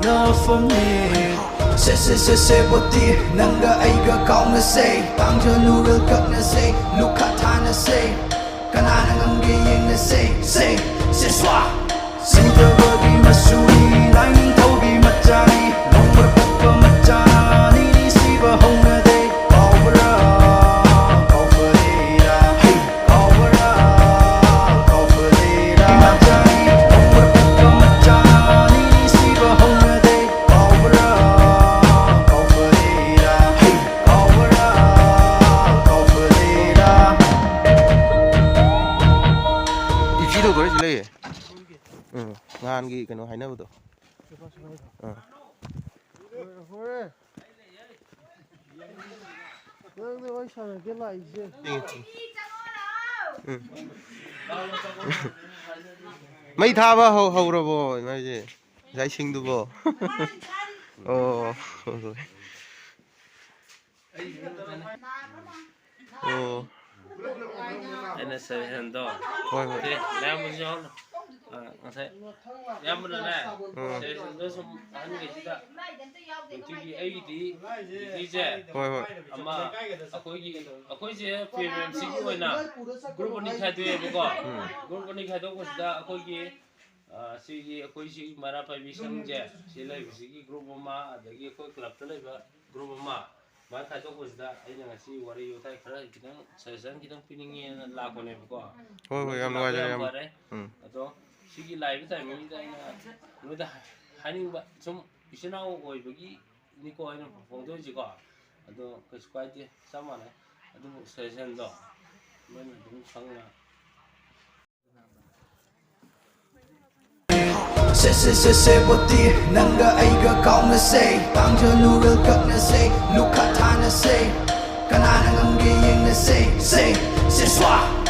enough for me Say what the Nanga aiga kauna say Tangja nural kakna say Luka thana say Kanana ngamge yeng na say swa Singa wagi masuri Lain thogi machani Longwa pukka machani Ni siva hongna day Kawara Kawarera Hey Kawara Kawarera Machani Longwa pukka machani Ni siva hongna day Kawara Kawarera Hey Kawara Kawarera 이지도 그래 질래. 응. ngàn cái nó hay đâu đó. Mấy tha ba hầu rồi bò, mấy gì, giải sinh được bò. Rồi. Anh sẽ hành động. Thôi. Làm một nhóm. Saya, yang benar lah. Saya sentuh semua ni kita. Jadi di je. Thôi. Ama aku je film sini kau na. Grup ni kado ya buka. Grup ni kado kau sudah aku je. Aku je Meira Paibi je. Sila sini grup mama ada lagi aku club tu lah grup mama. Maka kado kau sudah ini ngasih wari utai kerana kita season kita piningin lagu ni buka. Thôi, em nói cho em. Atau Sigi live time ini dah hani some isinau oi bagi ni ko ino foto juga atau kesukaan dia sama lah atau session dah mana dulu sangat Say what the Nanga aiga kauna say Tangja nural kakna say Luka thana say Kanana ngamge yeng na say swa